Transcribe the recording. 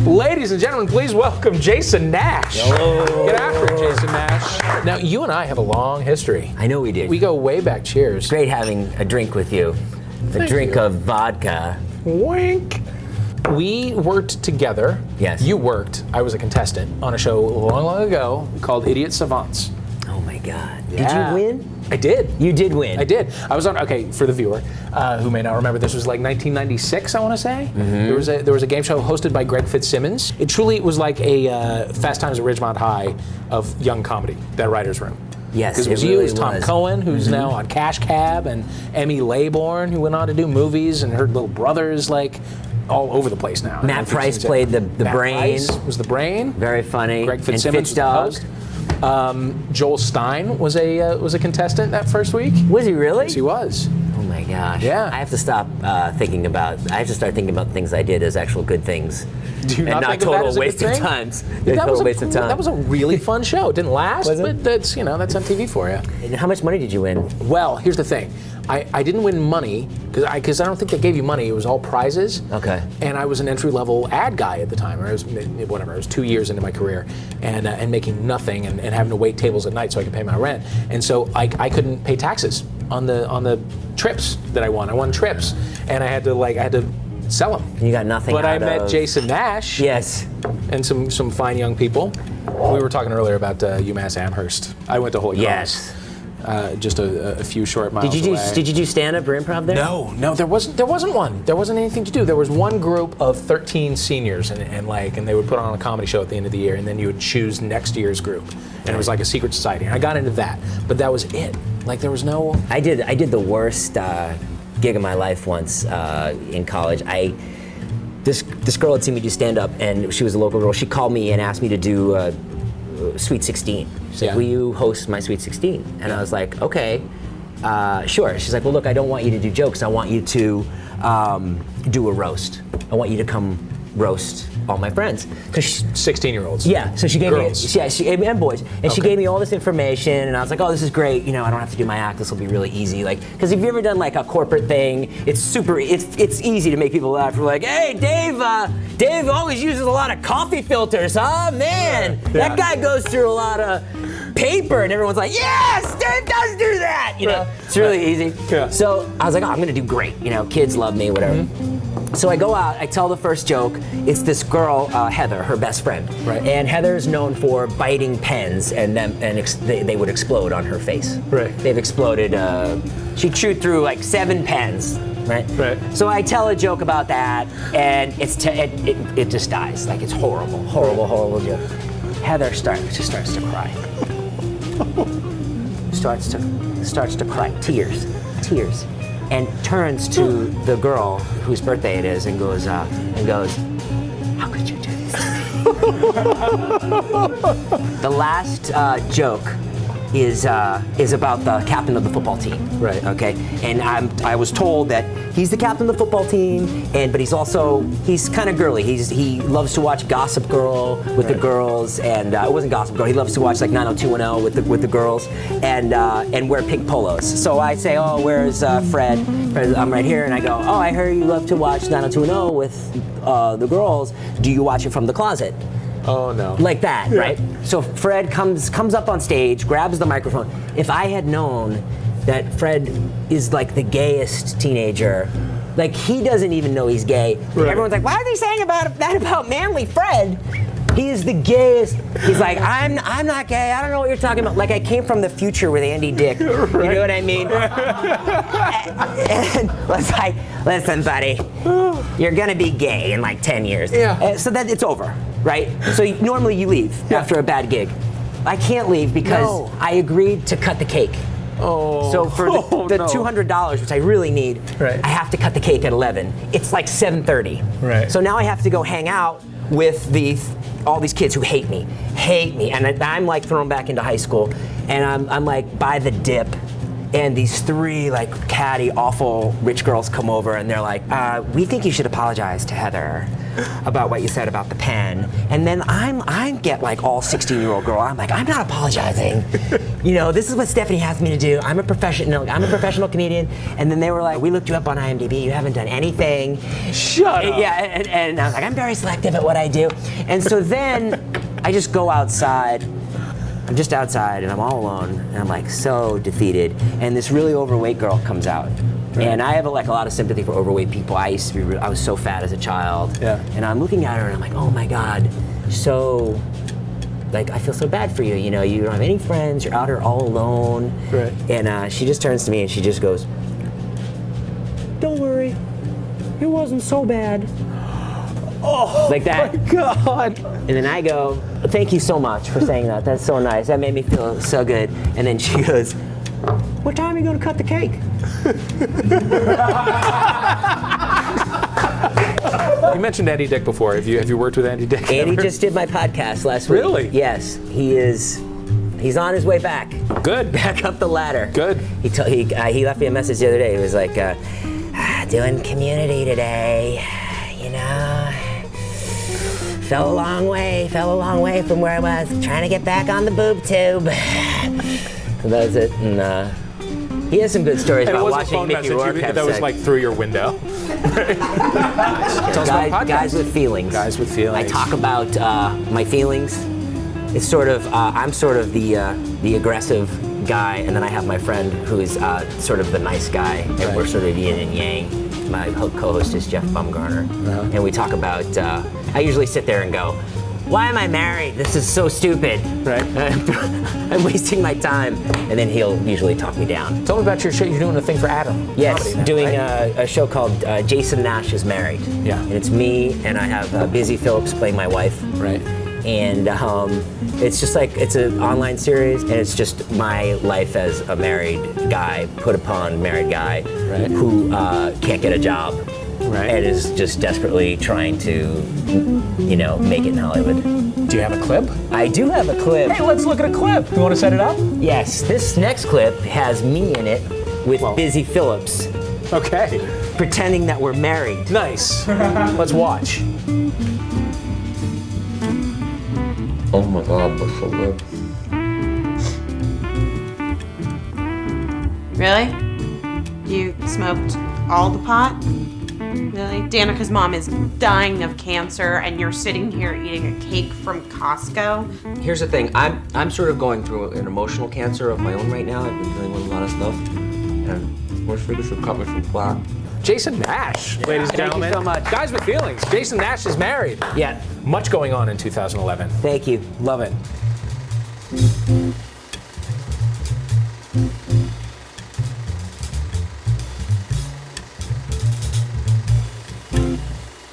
Ladies and gentlemen, please welcome Jason Nash. Hello. Get after it, Jason Nash. Now, you and I have a long history. I know we did. We go way back. Cheers. Great having a drink with you. A drink of vodka. Wink. We worked together. Yes. You worked. I was a contestant on a show long, long ago called Idiot Savants. Oh my God. Yeah. Did you win? I did. You did win. I did. I was on. Okay, for the viewer who may not remember, this was like 1996. I want to say there was a game show hosted by Greg Fitzsimmons. It truly was like a Fast Times at Ridgemont High of young comedy. That writer's room. Yes, because it was really you, it was Tom was. Cohen, who's now on Cash Cab, and Emmy Laybourne, who went on to do movies, and her little brother's like all over the place now. Matt Price played the Matt brain. Price was the brain. Very funny. Greg Fitzsimmons was the host. Joel Stein was a contestant that first week. Was he really? Yes, he was. Oh my gosh. Yeah. I have to stop thinking about. I have to start thinking about things I did as actual good things. Do you and not think of that total as a good waste of thing? times. That was waste of time. That was a really fun show. It didn't last, Was it? but that's that's on TV for you. And how much money did you win? Well, here's the thing. I didn't win money because I don't think they gave you money. It was all prizes. Okay. And I was an entry-level ad guy at the time, or I was whatever. I was 2 years into my career, and making nothing, and having to wait tables at night so I could pay my rent. And so I couldn't pay taxes on the trips that I won. I won trips, and I had to sell them. You got nothing. But I out met of... Jason Nash. Yes. And some fine young people. We were talking earlier about UMass Amherst. I went to Holy Cross. Yes. Just a few short miles Did you away. do stand-up or improv there? No, there wasn't one. There wasn't anything to do. There was one group of 13 seniors, and they would put on a comedy show at the end of the year, and then you would choose next year's group, and it was like a secret society. And I got into that, but that was it. Like there was no. I did the worst gig of my life once in college. This girl had seen me do stand-up, and she was a local girl. She called me and asked me to do Sweet 16. She's like, will you host my Sweet 16? And I was like, okay, sure. She's like, well, look, I don't want you to do jokes. I want you to do a roast. I want you to come roast all my friends. 16-year-olds. Yeah, so she gave Girls. me, and boys, and she gave me all this information, and I was like, oh, this is great. I don't have to do my act. This will be really easy. Like, because if you've ever done like a corporate thing, it's easy to make people laugh. We're like, hey, Dave always uses a lot of coffee filters, huh? Man, that guy goes through a lot of paper, and everyone's like, yes, Dave does do that. It's really easy. Yeah. So I was like, oh, I'm gonna do great. Kids love me, whatever. So I go out, I tell the first joke. It's this girl, Heather, her best friend. Right. And Heather's known for biting pens, and they would explode on her face. Right. They've exploded. She chewed through like 7 pens. Right. Right. So I tell a joke about that, and it just dies. Like it's horrible, horrible, horrible joke. Heather starts to cry. starts to cry, tears, and turns to the girl whose birthday it is and goes, how could you do this? The last joke is about the captain of the football team. Right. Okay. And I was told that he's the captain of the football team, but he's kind of girly. He loves to watch Gossip Girl with the girls, and it wasn't Gossip Girl. He loves to watch like 90210 with the girls, and wear pink polos. So I say, oh, where's Fred? I'm right here, and I go, oh, I heard you love to watch 90210 with the girls. Do you watch it from the closet? Oh no. Like that, right? So Fred comes up on stage, grabs the microphone. If I had known that Fred is like the gayest teenager, like he doesn't even know he's gay. Right. Everyone's like, why is he saying that about manly Fred? He is the gayest. He's like, I'm not gay. I don't know what you're talking about. Like I came from the future with Andy Dick. Right. You know what I mean? And was like, listen, buddy, you're gonna be gay in like 10 years. Yeah. So that it's over, right? So normally you leave after a bad gig. I can't leave because I agreed to cut the cake. Oh. So for the $200, which I really need, right. I have to cut the cake at 11. It's like 7:30. Right. So now I have to go hang out with all these kids who hate me, and I'm like thrown back into high school, and I'm like by the dip, and these 3 like catty, awful rich girls come over, and they're like, "We think you should apologize to Heather about what you said about the pen." And then I get like all 16-year-old girl. I'm like, "I'm not apologizing. You know, this is what Stephanie has me to do. I'm a professional comedian." And then they were like, "We looked you up on IMDb. You haven't done anything." Shut up. Yeah, and I was like, "I'm very selective at what I do." And so then I just go outside. I'm just outside and I'm all alone and I'm like so defeated. And this really overweight girl comes out. Right. And I have like a lot of sympathy for overweight people. I was so fat as a child. Yeah. And I'm looking at her and I'm like, oh my God, so, like, I feel so bad for you. You know, you don't have any friends, you're out here all alone. Right. And she just turns to me and she just goes, "Don't worry, it wasn't so bad." Oh, like that. My God. And then I go, "Thank you so much for saying that. That's so nice. That made me feel so good." And then she goes, "What time are you going to cut the cake?" You mentioned Andy Dick before. Have you worked with Andy Dick? Andy just did my podcast last week. Really? Yes. He's on his way back. Good. Back up the ladder. Good. He left me a message the other day. He was like, "Doing Community today, you know. Fell a long way from where I was, trying to get back on the boob tube." So that was it. And he has some good stories and about watching Mickey Rourke have that was sex. like through your window. Guys with feelings. Guys with feelings. I talk about my feelings. It's sort of I'm sort of the aggressive guy, and then I have my friend who is sort of the nice guy, and we're sort of yin and yang. My co-host is Jeff Bumgarner, and we talk about. I usually sit there and go, "Why am I married? This is so stupid. Right? I'm wasting my time." And then he'll usually talk me down. Tell me about your show. You're doing a thing for Adam. Yes, doing a show called Jason Nash is Married. Yeah. And it's me, and I have Busy Phillips playing my wife. Right. And it's just like, it's an online series, and it's just my life as a married guy, put upon married guy, who can't get a job. Right. And is just desperately trying to, you know, make it in Hollywood. Do you have a clip? I do have a clip. Hey, let's look at a clip. You want to set it up? Yes. This next clip has me in it with Busy Phillips. Okay. Pretending that we're married. Nice. Let's watch. Oh my God, that's so good. Really? You smoked all the pot? Really? Danica's mom is dying of cancer, and you're sitting here eating a cake from Costco? Here's the thing, I'm sort of going through an emotional cancer of my own right now. I've been dealing with a lot of stuff, and we're figuring should cut me some slack. Jason Nash, ladies and gentlemen. Thank you so much. Guys with feelings. Jason Nash is married. Yeah. Much going on in 2011. Thank you. Love it.